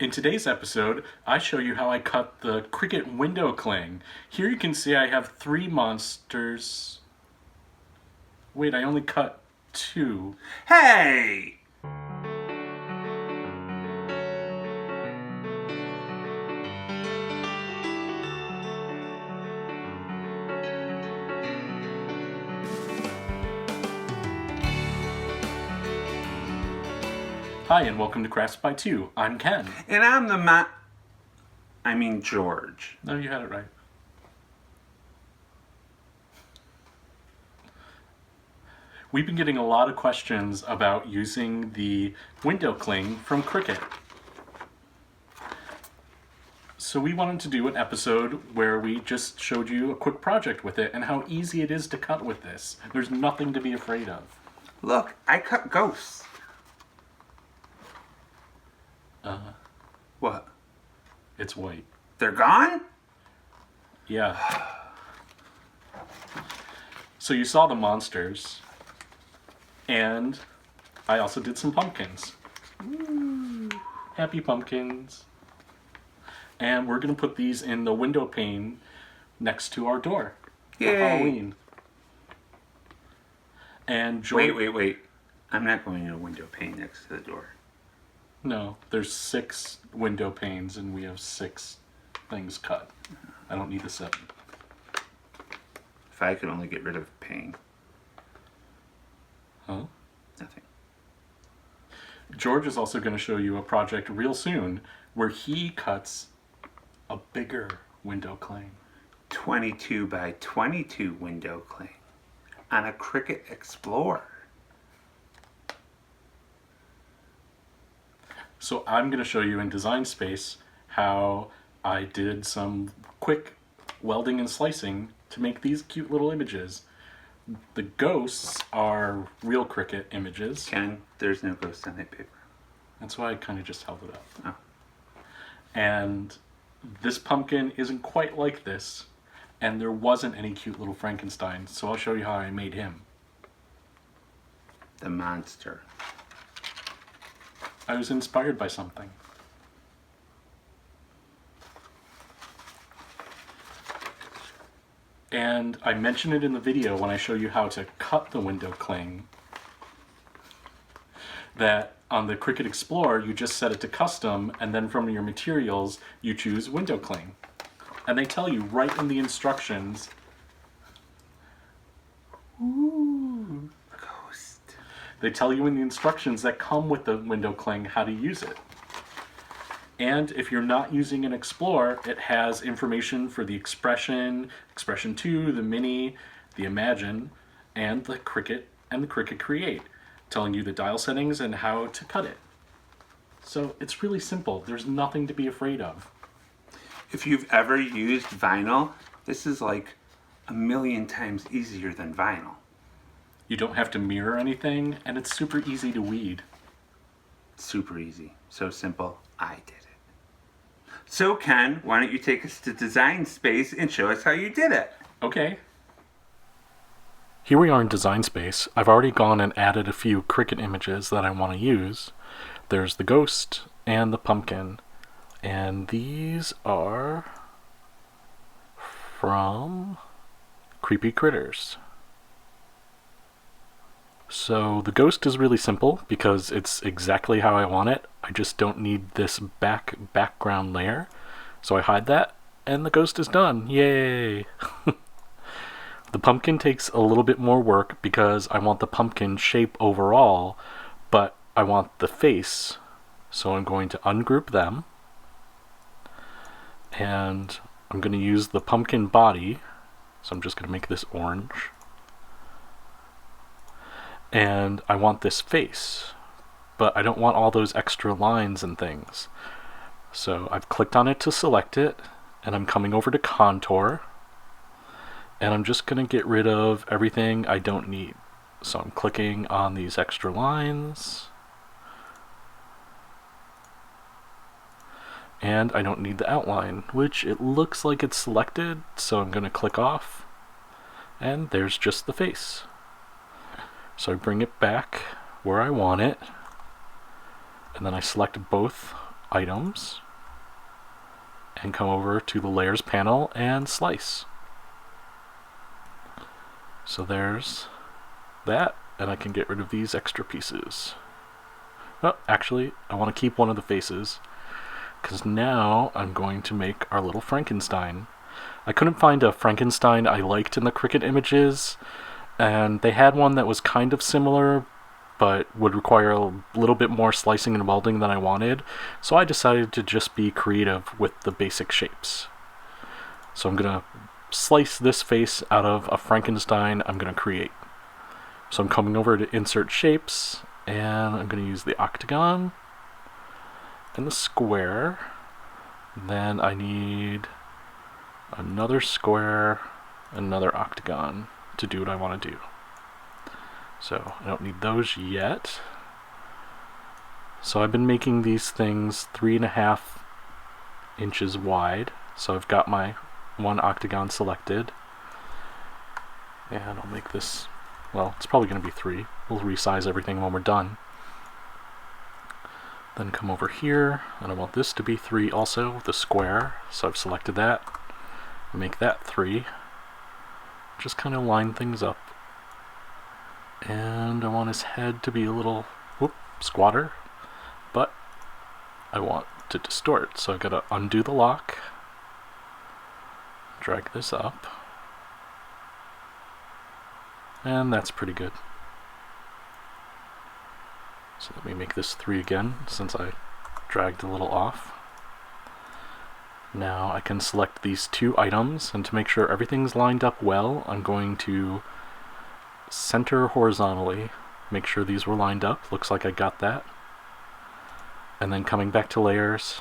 In today's episode, I show you how I cut the Cricut Window Cling. Here you can see I have 3 monsters. Wait, I only cut 2. Hey! Hi, and welcome to Crafts by 2. I'm Ken. And I'm George. No, you had it right. We've been getting a lot of questions about using the window cling from Cricut. So we wanted to do an episode where we just showed you a quick project with it and how easy it is to cut with this. There's nothing to be afraid of. Look, I cut ghosts. What? It's white. They're gone? Yeah. So you saw the monsters, and I also did some pumpkins. Ooh. Happy pumpkins. And we're going to put these in the window pane genext to our door for Yay. Halloween. And Wait. I'm not going in a window pane next to the door. No, there's 6 window panes and we have 6 things cut. I don't need the 7. If I could only get rid of pain. Huh? Nothing. George is also going to show you a project real soon where he cuts a bigger window cling. 22 by 22 window cling on a Cricut Explorer. So I'm going to show you in Design Space how I did some quick welding and slicing to make these cute little images. The ghosts are real Cricut images. Ken, there's no ghost on that paper. That's why I kind of just held it up. Oh. And this pumpkin isn't quite like this, and there wasn't any cute little Frankenstein, so I'll show you how I made him. The monster. I was inspired by something. And I mention it in the video when I show you how to cut the window cling, that on the Cricut Explorer you just set it to custom, and then from your materials you choose window cling. And they tell you right in the instructions. Ooh. Ghost. They tell you in the instructions that come with the window cling how to use it. And if you're not using an Explorer, it has information for the Expression, Expression 2, the Mini, the Imagine, and the Cricut and the Cricut Create, telling you the dial settings and how to cut it. So it's really simple. There's nothing to be afraid of. If you've ever used vinyl, this is like 1,000,000 times easier than vinyl. You don't have to mirror anything, and it's super easy to weed. Super easy. So simple. I did it. So Ken, why don't you take us to Design Space and show us how you did it? Okay. Here we are in Design Space. I've already gone and added a few Cricut images that I want to use. There's the ghost and the pumpkin. And these are from Creepy Critters. So the ghost is really simple because it's exactly how I want it. I just don't need this background layer. So I hide that and the ghost is done. Yay! The pumpkin takes a little bit more work because I want the pumpkin shape overall, but I want the face. So I'm going to ungroup them. And I'm going to use the pumpkin body. So I'm just going to make this orange. And I want this face, but I don't want all those extra lines and things. So I've clicked on it to select it, and I'm coming over to contour, and I'm just going to get rid of everything I don't need. So I'm clicking on these extra lines, and I don't need the outline, which it looks like it's selected, so I'm going to click off, and there's just the face. So I bring it back where I want it, and then I select both items and come over to the layers panel and slice. So there's that, and I can get rid of these extra pieces. Oh, actually, I want to keep one of the faces, because now I'm going to make our little Frankenstein. I couldn't find a Frankenstein I liked in the Cricut images, and they had one that was kind of similar, but would require a little bit more slicing and welding than I wanted, so I decided to just be creative with the basic shapes. So I'm going to slice this face out of a Frankenstein I'm going to create. So I'm coming over to Insert Shapes, and I'm going to use the octagon and the square. Then I need another square, another octagon to do what I want to do. So I don't need those yet. So I've been making these things 3.5 inches wide. So I've got my one octagon selected. And I'll make this, well, it's probably going to be 3. We'll resize everything when we're done. Then come over here, and I want this to be 3 also, the square. So I've selected that. Make that 3. Just kind of line things up. And I want his head to be a little squatter, but I want to distort, so I've got to undo the lock, drag this up, and that's pretty good. So let me make this 3 again, since I dragged a little off. Now I can select these 2 items, and to make sure everything's lined up well, I'm going to center horizontally, make sure these were lined up. Looks like I got that. And then coming back to layers,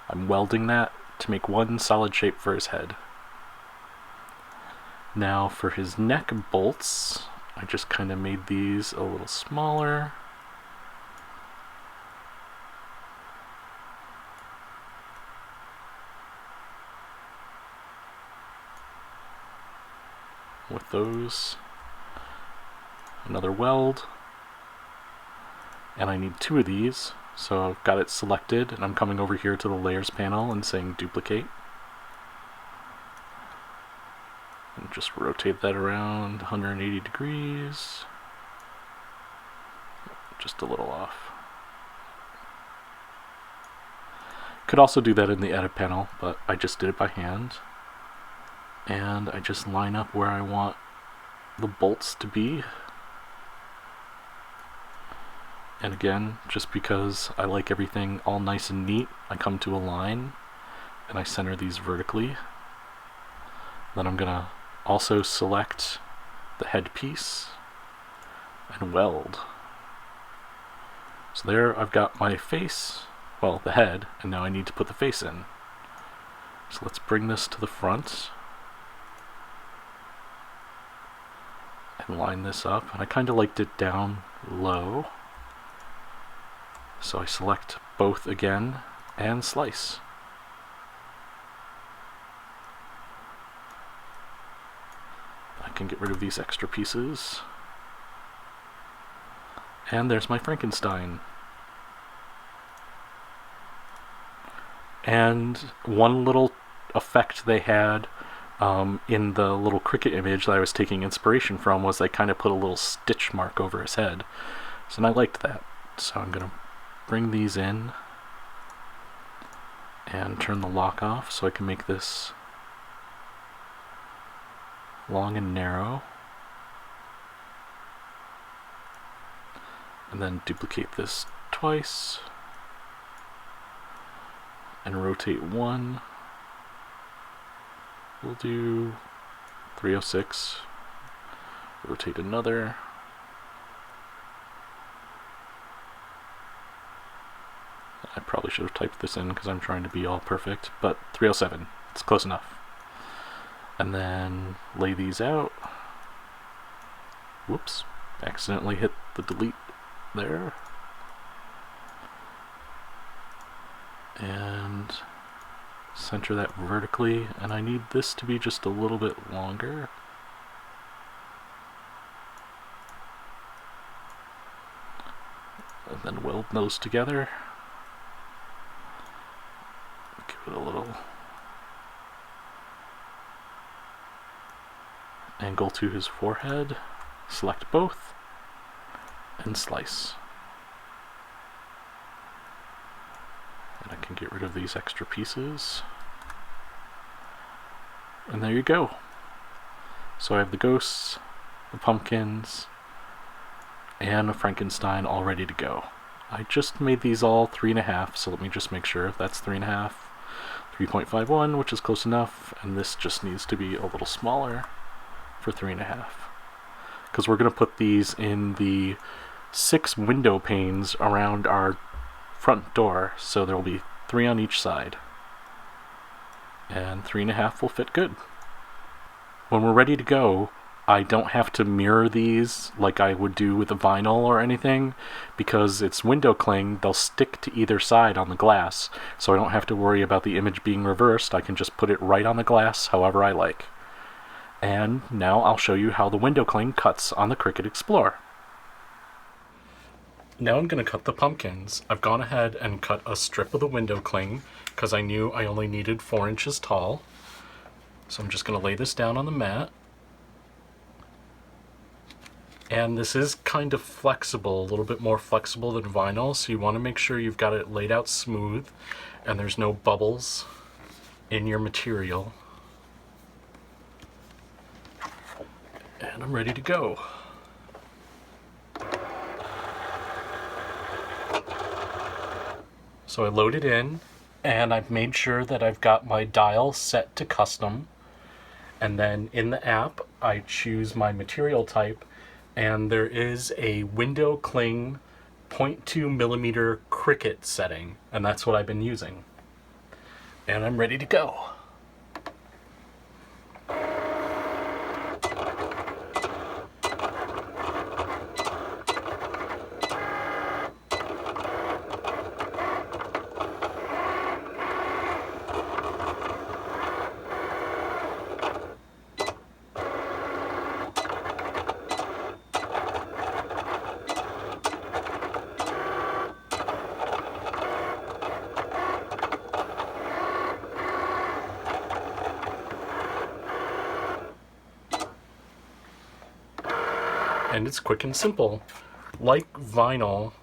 I'm welding that to make one solid shape for his head. Now for his neck bolts, I just kind of made these a little smaller. With those, another weld, and I need 2 of these, so I've got it selected, and I'm coming over here to the layers panel and saying duplicate, and just rotate that around 180 degrees, just a little off. Could also do that in the edit panel, but I just did it by hand, and I just line up where I want the bolts to be. And again, just because I like everything all nice and neat, I come to a line and I center these vertically. Then I'm gonna also select the headpiece and weld. So there I've got my face, well, the head, and now I need to put the face in. So let's bring this to the front and line this up. And I kind of liked it down low. So I select both again and slice. I can get rid of these extra pieces. And there's my Frankenstein. And one little effect they had in the little Cricut image that I was taking inspiration from was they kind of put a little stitch mark over his head. So I liked that. So I'm going to bring these in and turn the lock off so I can make this long and narrow. And then duplicate this twice and rotate 1. We'll do 306. Rotate another. I probably should have typed this in because I'm trying to be all perfect, but 307. It's close enough. And then lay these out. Whoops. Accidentally hit the delete there. And center that vertically, and I need this to be just a little bit longer. And then weld those together. Give it a little angle to his forehead. Select both and slice. And I can get rid of these extra pieces. And there you go. So I have the ghosts, the pumpkins, and a Frankenstein all ready to go. I just made these all 3.5, so let me just make sure if that's 3.5. 3.51, which is close enough, and this just needs to be a little smaller for 3.5. Because we're going to put these in the 6 window panes around our front door, so there will be 3 on each side. And 3.5 will fit good. When we're ready to go, I don't have to mirror these like I would do with a vinyl or anything, because it's window cling. They'll stick to either side on the glass, so I don't have to worry about the image being reversed. I can just put it right on the glass however I like. And now I'll show you how the window cling cuts on the Cricut Explorer. Now I'm going to cut the pumpkins. I've gone ahead and cut a strip of the window cling because I knew I only needed 4 inches tall. So I'm just going to lay this down on the mat. And this is kind of flexible, a little bit more flexible than vinyl, so you want to make sure you've got it laid out smooth and there's no bubbles in your material. And I'm ready to go. So I load it in, and I've made sure that I've got my dial set to custom. And then in the app, I choose my material type, and there is a window cling 0.2 millimeter Cricut setting, and that's what I've been using. And I'm ready to go. And it's quick and simple. Like vinyl,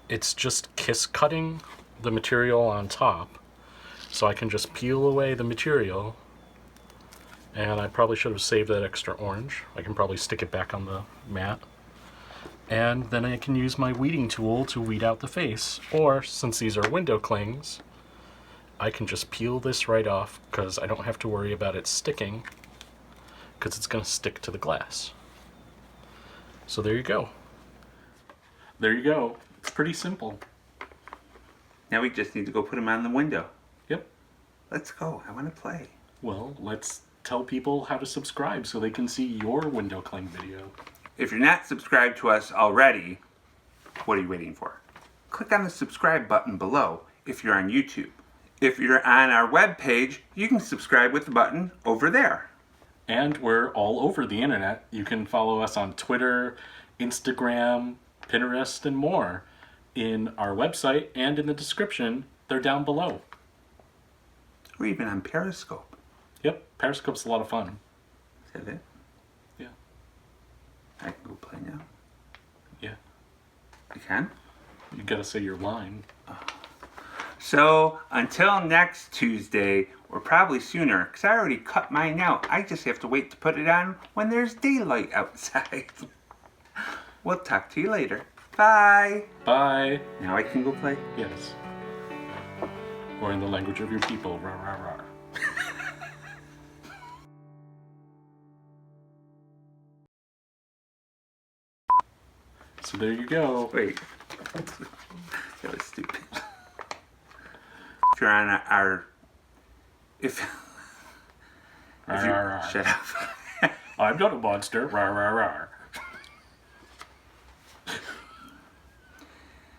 it's just kiss cutting the material on top. So I can just peel away the material. And I probably should have saved that extra orange. I can probably stick it back on the mat. And then I can use my weeding tool to weed out the face. Or, since these are window clings, I can just peel this right off because I don't have to worry about it sticking, because it's going to stick to the glass. So there you go. There you go. It's pretty simple. Now we just need to go put them on the window. Yep. Let's go. I want to play. Well, let's tell people how to subscribe so they can see your window cling video. If you're not subscribed to us already, what are you waiting for? Click on the subscribe button below if you're on YouTube. If you're on our webpage, you can subscribe with the button over there. And we're all over the internet. You can follow us on Twitter, Instagram, Pinterest, and more. In our website and in the description, they're down below. Or even on Periscope. Yep, Periscope's a lot of fun. Is that it? Yeah. I can go play now. Yeah. I can? You gotta say your line. So, until next Tuesday, or probably sooner, because I already cut mine out. I just have to wait to put it on when there's daylight outside. We'll talk to you later. Bye. Bye. Now I can go play? Yes. Or in the language of your people. Rah, rah, rah. So there you go. Wait. That was stupid. If you're on our... If Rah, you, rah, rah. shut up. I'm not a monster. Rah, rah, rah.